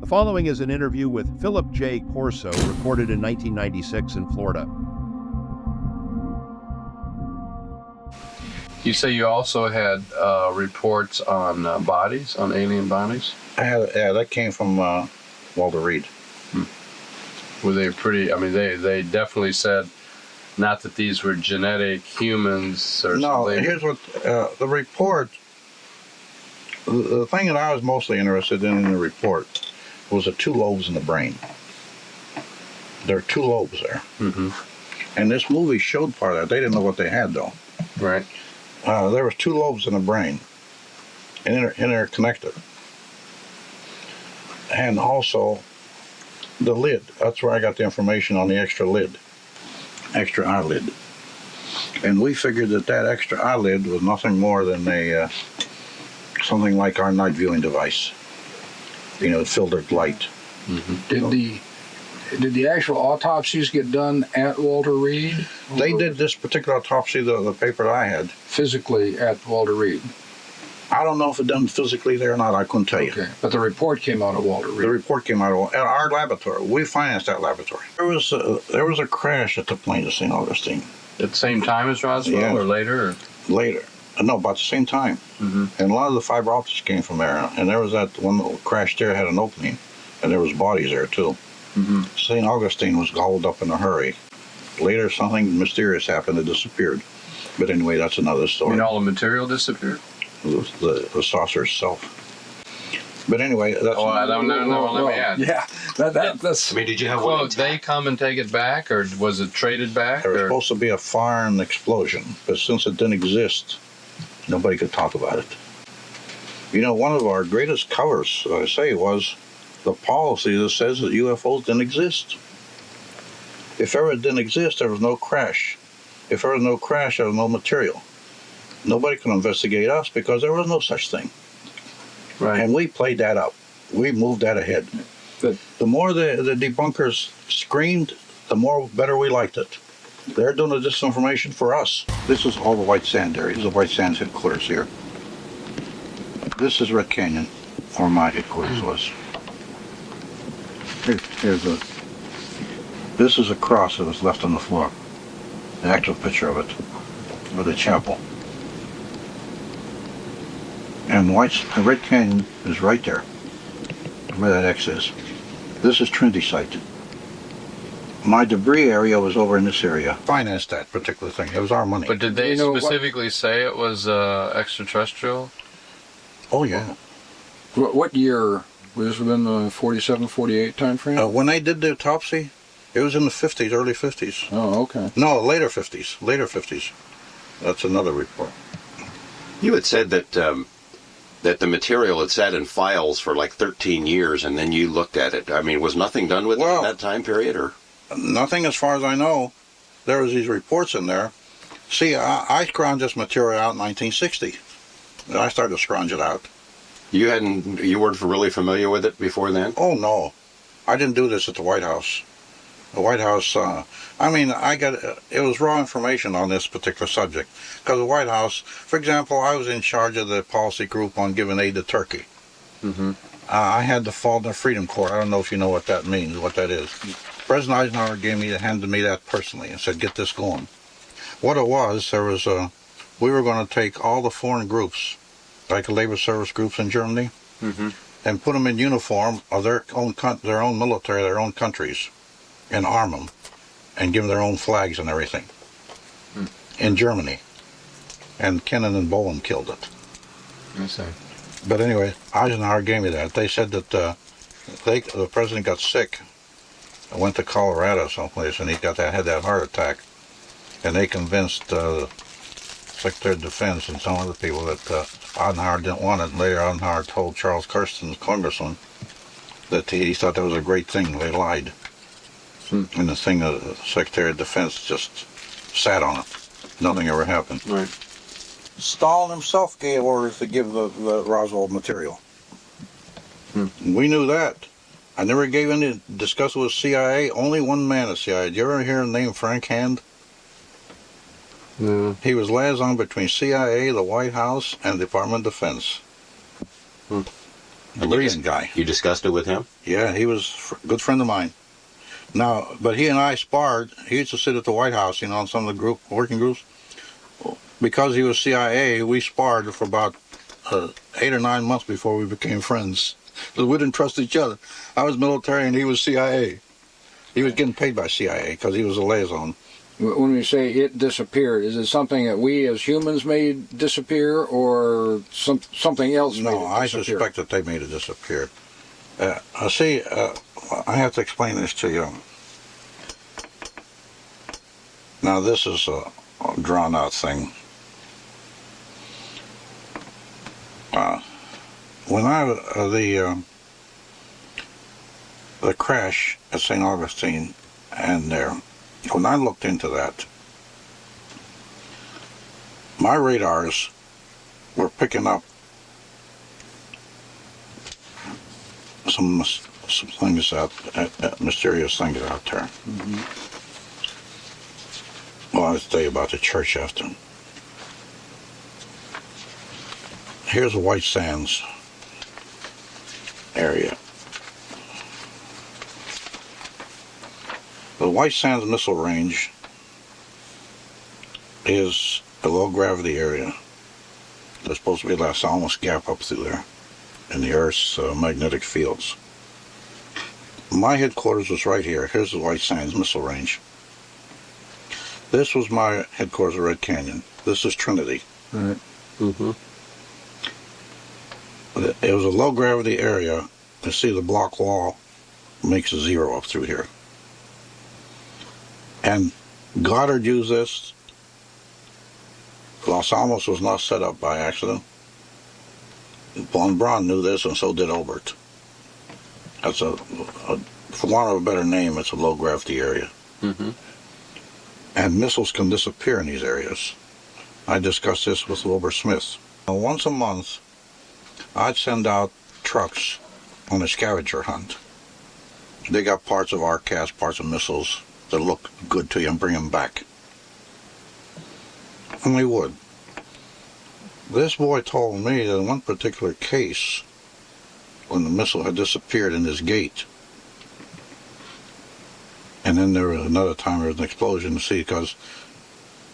The following is an interview with Philip J. Corso, recorded in 1996 in Florida. You say you also had reports on bodies, on alien bodies? Yeah, that came from Walter Reed. Were they pretty, I mean, they definitely said not that these were genetic humans or No, something. here's what the report, the thing that I was mostly interested in the report was the two lobes in the brain. There are two lobes there. Mm-hmm. And this movie showed part of that. They didn't know what they had, though. Right. There was two lobes in the brain, and interconnected. And also, the lid. That's where I got the information on the extra eyelid. And we figured that extra eyelid was nothing more than something like our night viewing device. You know, filtered light. Mm-hmm. Did the actual autopsies get done at Walter Reed? They did this particular autopsy, the paper that I had. Physically at Walter Reed? I don't know if it done physically there or not. I couldn't tell you. Okay, but the report came out of Walter Reed. The report came out of our laboratory. We financed that laboratory. There was a crash at the plane to St. Augustine. At the same time as Roswell, or later? Or? Later. No, about the same time. Mm-hmm. And a lot of the fiber optics came from there. And there was that one that crashed there, had an opening. And there was bodies there, too. Mm-hmm. St. Augustine was hauled up in a hurry. Later, something mysterious happened. It disappeared. But anyway, that's another story. And all the material disappeared? The saucer itself. But anyway, that's... Oh, no, let me add. Yeah, that's... I mean, did you have Well, one? they come and take it back, or was it traded back? There was supposed to be a fire and explosion, but since it didn't exist, nobody could talk about it. You know, one of our greatest covers, I say, was the policy that says that UFOs didn't exist. If ever it didn't exist, there was no crash. If there was no crash, there was no material. Nobody could investigate us because there was no such thing. Right. And we played that up. We moved that ahead. But the more the debunkers screamed, the more better we liked it. They're doing the disinformation for us. This is all the white sand areas. The white sand's headquarters here. This is Red Canyon, where my headquarters was. This is a cross that was left on the floor. An actual picture of it, with a chapel. And Red Canyon is right there, where that X is. This is Trinity Site. My debris area was over in this area. Financed that particular thing. It was our money. But did they specifically say it was extraterrestrial? Oh, yeah. what year? Would this have been the 47, 48 time frame? When they did the autopsy, it was in the 50s, early 50s. Oh, okay. No, later 50s. Later 50s. That's another report. You had said that that the material had sat in files for like 13 years, and then you looked at it. I mean, was nothing done with it in that time period, or? Nothing as far as I know. There was these reports in there. See, I scrounged this material out in 1960. I started to scrounge it out. You weren't really familiar with it before then? Oh, no. I didn't do this at the White House. The White House, it was raw information on this particular subject. Because the White House, for example, I was in charge of the policy group on giving aid to Turkey. Mm-hmm. I had the Faulkner Freedom Corps. I don't know if you know what that means, what that is. President Eisenhower handed me that personally and said, get this going. What it was, we were going to take all the foreign groups, like the labor service groups in Germany, mm-hmm. and put them in uniform of their own military, their own countries, and arm them, and give them their own flags and everything. In Germany. And Kennan and Bowen killed it. I see. But anyway, Eisenhower gave me that. They said that the president got sick and went to Colorado someplace, and had that heart attack. And they convinced Secretary of Defense and some other people that Eisenhower didn't want it. And later Eisenhower told Charles Kirsten, congressman, that he thought that was a great thing. They lied. And the thing, the Secretary of Defense just sat on it. Nothing ever happened. Right. Stalin himself gave orders to give the Roswell material. We knew that. I never gave any discuss with CIA. Only one man at CIA. Did you ever hear the name Frank Hand? No. He was liaison between CIA, the White House, and Department of Defense. A brilliant guy. You discussed it with him? Yeah, he was a good friend of mine. Now, but he and I sparred. He used to sit at the White House, on some of the working groups. Because he was CIA, we sparred for about 8 or 9 months before we became friends. Because we didn't trust each other. I was military and he was CIA. He was getting paid by CIA because he was a liaison. When we say it disappeared, is it something that we as humans made disappear, or something else made it disappear? No, I suspect that they made it disappear. See, I have to explain this to you. Now, this is a drawn-out thing. When the crash at St. Augustine, and when I looked into that, my radars were picking up some things mysterious things out there. Mm-hmm. Well, I'll tell you about the church after. Here's the White Sands area. The White Sands Missile Range is a low-gravity area. There's supposed to be a Las Almas gap up through there in the Earth's magnetic fields. My headquarters was right here. Here's the White Sands Missile Range. This was my headquarters at Red Canyon. This is Trinity. All right. Mm-hmm. It was a low-gravity area. You see the block wall makes a zero up through here. And Goddard used this. Los Alamos was not set up by accident. Von Braun knew this, and so did Obert. That's for want of a better name, it's a low-gravity area. Mm-hmm. And missiles can disappear in these areas. I discussed this with Wilbur Smith. Once a month, I'd send out trucks on a scavenger hunt. Dig up parts of RCAS, parts of missiles that look good to you, and bring them back. And we would. This boy told me that in one particular case, when the missile had disappeared in his gate, and then there was another time there was an explosion, because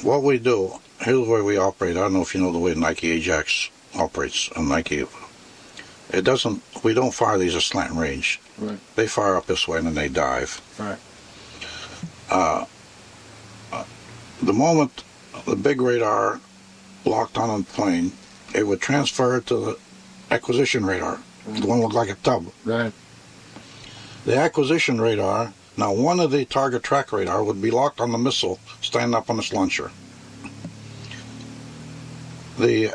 what we do, here's the way we operate. I don't know if you know the way Nike Ajax operates on Nike. We don't fire these at slant range. Right. They fire up this way and then they dive. Right. The moment the big radar locked on a plane, it would transfer to the acquisition radar. The one looked like a tub. Right. The acquisition radar, now one of the target track radar would be locked on the missile standing up on its launcher. The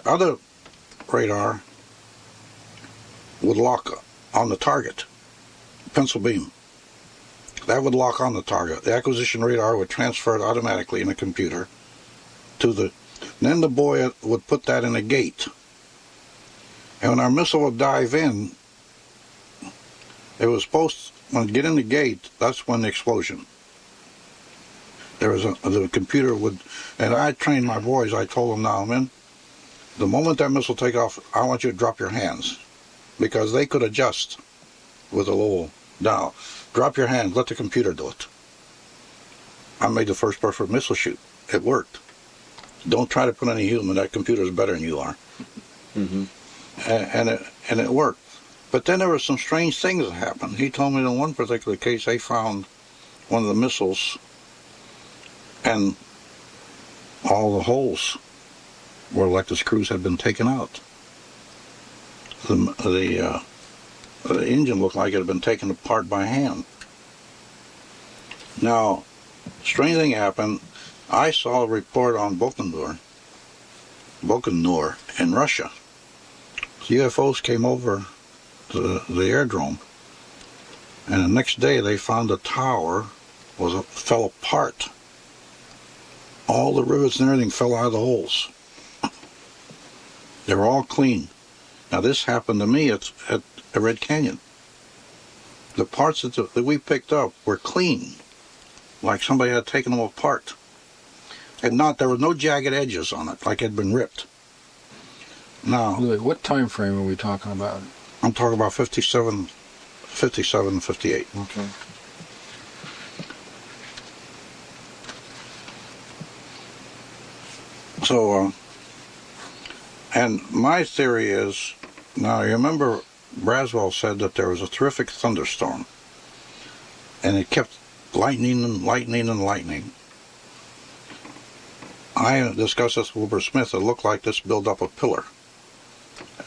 other radar would lock on the target, pencil beam. That would lock on the target. The acquisition radar would transfer it automatically in a computer to the. Then the boy would put that in a gate. And when our missile would dive in, it was supposed, when it get in the gate, that's when the explosion. The computer would, and I trained my boys, I told them now, man, the moment that missile take off, I want you to drop your hands. Because they could adjust with a little dial. Drop your hands, let the computer do it. I made the first perfect missile shoot. It worked. Don't try to put any human, that computer's better than you are. Mm-hmm. And it worked. But then there were some strange things that happened. He told me in one particular case they found one of the missiles and all the holes where like the screws had been taken out. The engine looked like it had been taken apart by hand. Now, strange thing happened. I saw a report on Bokanur in Russia. UFOs came over to the airdrome, and the next day they found the tower fell apart. All the rivets and everything fell out of the holes. They were all clean. Now this happened to me at Red Canyon. The parts that we picked up were clean, like somebody had taken them apart. And there were no jagged edges on it, like it had been ripped. No, Louis, what time frame are we talking about? I'm talking about 57, 58. Okay. So, and my theory is, now you remember Braswell said that there was a terrific thunderstorm, and it kept lightning and lightning and lightning. I discussed this with Wilbur Smith. It looked like this built up a pillar.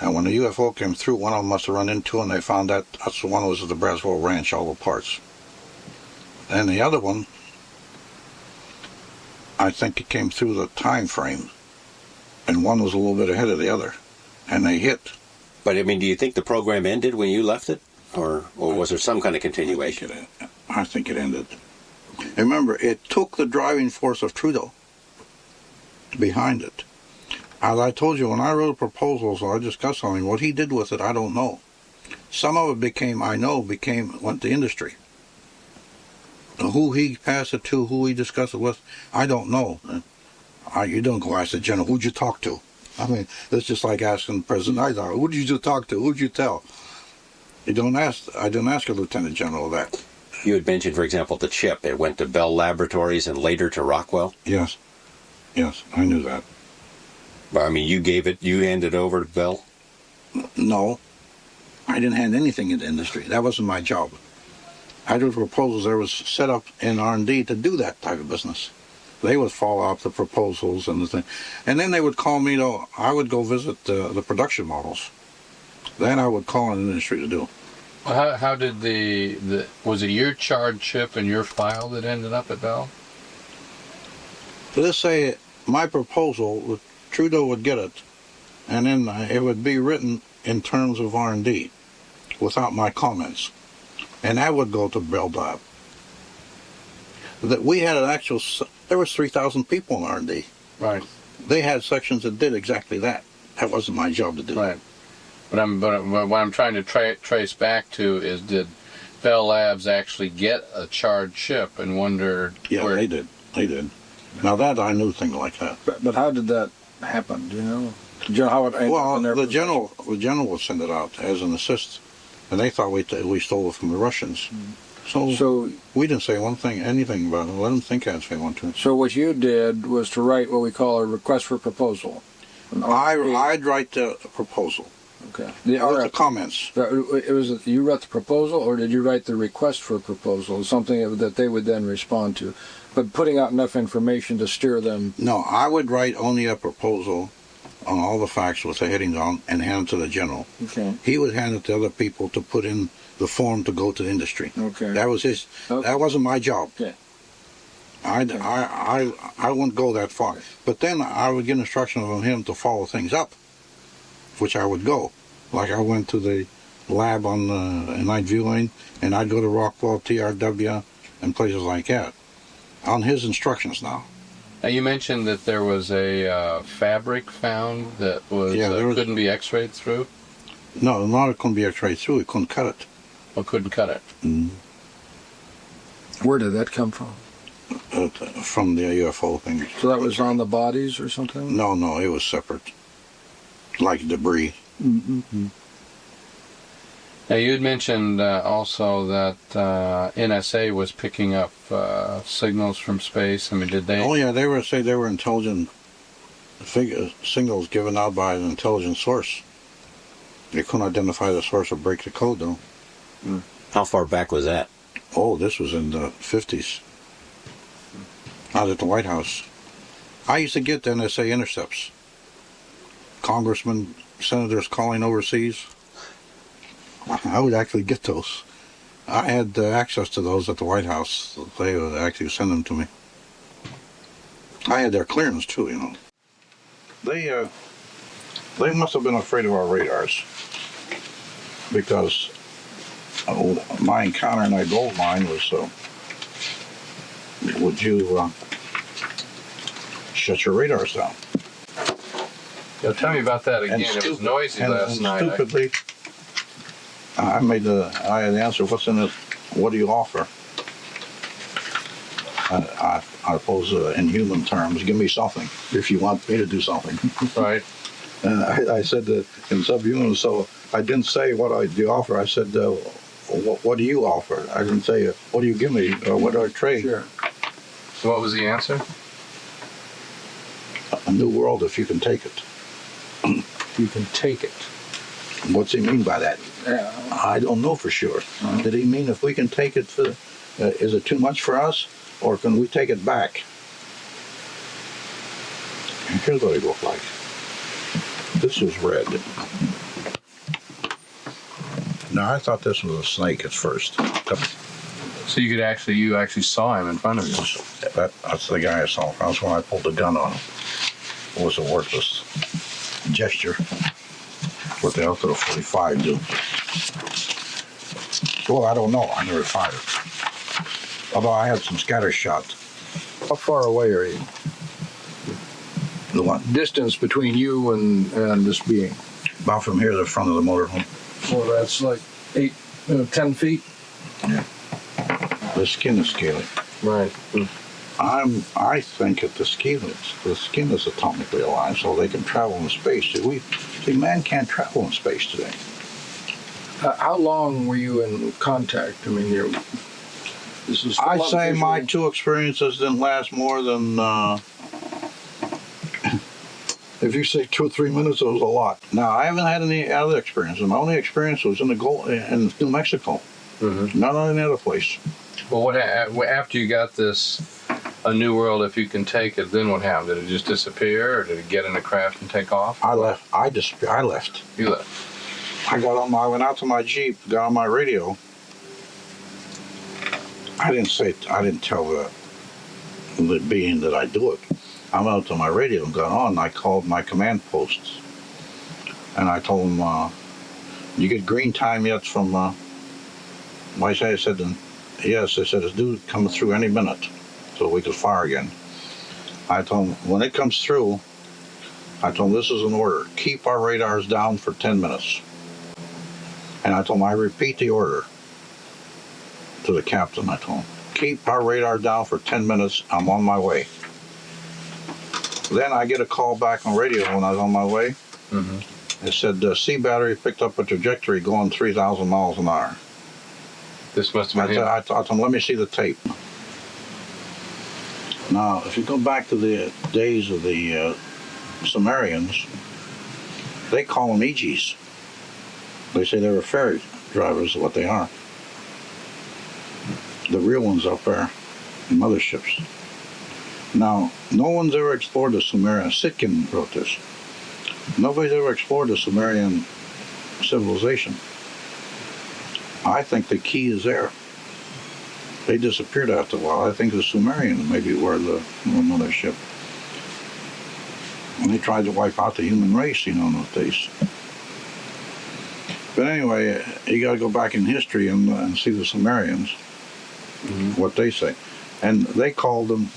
And when the UFO came through, one of them must have run into it, and they found that that's the one that was at the Braswell Ranch, all the parts. And the other one, I think it came through the time frame, and one was a little bit ahead of the other, and they hit. But I mean, do you think the program ended when you left it, or was there some kind of continuation? I think it ended. And remember, it took the driving force of Trudeau behind it. As I told you, when I wrote proposals or I discussed something, what he did with it, I don't know. Some of it went to industry. Who he passed it to, who he discussed it with, I don't know. You don't go ask the general, who'd you talk to? I mean, that's just like asking President Eisenhower, who did you talk to? Who'd you tell? I don't ask a lieutenant general that. You had mentioned, for example, the chip. It went to Bell Laboratories and later to Rockwell. Yes, I knew that. But, I mean, you handed over to Bell? No, I didn't hand anything into industry. That wasn't my job. I did proposals. There was set up in R&D to do that type of business. They would follow up the proposals and the thing. And then they would call me, I would go visit the production models. Then I would call in industry to do. Well, how did was it your charred chip and your file that ended up at Bell? Let's say my proposal, Trudeau would get it, and then it would be written in terms of R&D without my comments. And that would go to Bell Lab. That we had there was 3,000 people in R&D. Right. They had sections that did exactly that. That wasn't my job to do. Right. But what I'm trying to trace back to is, did Bell Labs actually get a charred chip and wonder? Yeah, where... they did. Now that I knew things like that. But how did that happen? Do you know? Do you know how it ended up in their the general would send it out as an assist, and they thought we stole it from the Russians. So we didn't say anything about it. Let them think as they want to. So what you did was to write what we call a request for proposal. I'd write the proposal. Okay. The comments. You wrote the proposal, or did you write the request for proposal? Something that they would then respond to, but putting out enough information to steer them. No, I would write only a proposal on all the facts with the headings on and hand it to the general. Okay. He would hand it to other people to put in the form to go to the industry. Okay. That was his. Okay. That wasn't my job. Okay. I wouldn't go that far. But then I would get instructions from him to follow things up, which I would go. Like I went to the lab on night viewing, and I'd go to Rockwell, TRW, and places like that, on his instructions now. Now you mentioned that there was a fabric found that couldn't be X-rayed through. No, not it couldn't be X-rayed through. It couldn't cut it. Well, couldn't cut it. Mm. Where did that come from? From the UFO thing. So that was on the bodies or something? No, it was separate, like debris. Mm-hmm. Now you had mentioned also that NSA was picking up signals from space. I mean, did they? Oh yeah, they were intelligent signals given out by an intelligent source. They couldn't identify the source or break the code though. Mm. How far back was that? Oh, this was in the 50s. Out at the White House. I used to get the NSA intercepts. Congressmen, senators calling overseas. I would actually get those. I had access to those at the White House. They would actually send them to me. I had their clearance too, you know. They must have been afraid of our radars, because my encounter in that gold mine was, would you shut your radars down? Yeah, tell me about that again. It was noisy last night. Stupidly, I had the answer, what's in it? What do you offer? I suppose in human terms, give me something if you want me to do something. Right. And I said that in subhuman, so I didn't say the offer. I said, what do you offer? I didn't say, what do you give me, or what do I trade? Sure. So what was the answer? A new world if you can take it. You can take it. What's he mean by that? Yeah. I don't know for sure. Did he mean if we can take it, is it too much for us, or can we take it back? And here's what it looked like. This was red. Now I thought this was a snake at first. So you actually saw him in front of you. That's the guy I saw. That's when I pulled the gun on him. It was a worthless gesture. What the hell could a 45 do? Well, I don't know. I never fired. Although I had some scatter shots. How far away are you? The one Distance between you and this being? about from here to the front of the motorhome. Well, that's like 10 feet. Yeah. The skin is scaly. Right. I think that the skin is atomically alive, so they can travel in space. Man can't travel in space today. How long were you in contact? I mean, this is. I say my two experiences didn't last more than. If you say 2 or 3 minutes, it was a lot. Now I haven't had any other experiences. My only experience was in New Mexico, not on any other place. Well, what after you got this, a new world if you can take it? Then what happened? Did it just disappear, or did it get in a craft and take off? I left. I left. You left. I went out to my Jeep, got on my radio. I didn't tell the being that I do it. I went out to my radio and got on, and I called my command posts. And I told them, you get green time yet from, I said, yes, they said, it's due coming through any minute, so we could fire again. I told them, when it comes through, I told them, this is an order. Keep our radars down for 10 minutes. And I told them, I repeat the order to the captain. I told him, keep our radar down for 10 minutes. I'm on my way. Then I get a call back on radio when I was on my way. It said, C battery picked up a trajectory going 3,000 miles an hour. This must have been. I told him, let me see the tape. Now, if you go back to the days of the Sumerians, they call them Aegis. They say they were ferry drivers, is what they are. The real ones up there, motherships. Now, no one's ever explored the Sumerian. Sitkin wrote this. Nobody's ever explored the Sumerian civilization. I think the key is there. They disappeared after a while. I think the Sumerians maybe were the mothership. And they tried to wipe out the human race, in those days. But anyway, you got to go back in history and see the Sumerians, what they say. And they called them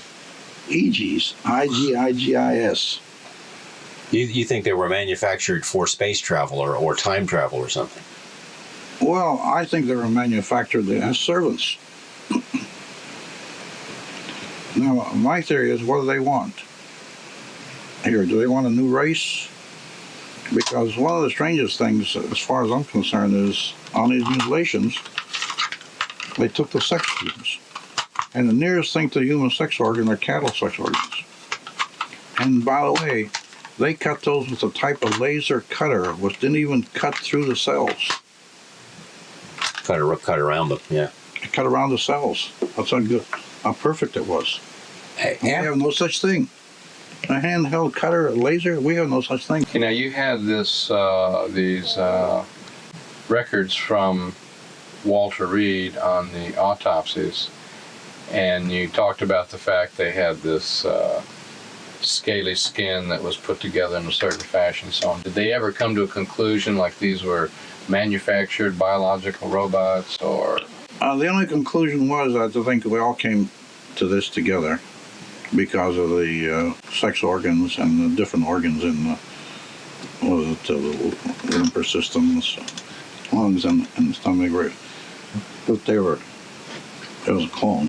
Aegis, I-G-I-G-I-S. You think they were manufactured for space travel or time travel or something? Well, I think they were manufactured as servants. Now, my theory is, what do they want? Here, do they want a new race? Because one of the strangest things, as far as I'm concerned, is on these mutilations, they took the sex organs. And the nearest thing to the human sex organ are cattle sex organs. And by the way, they cut those with a type of laser cutter, which didn't even cut through the cells. Cut around them, yeah. It cut around the cells. That's how perfect it was. We have no such thing. A handheld cutter, a laser, we have no such thing. Now you had these records from Walter Reed on the autopsies, and you talked about the fact they had this scaly skin that was put together in a certain fashion and so on. Did they ever come to a conclusion like these were manufactured biological robots, or? The only conclusion was, I think we all came to this together because of the sex organs and the different organs in the lymph systems, lungs and stomach. But it was a clone.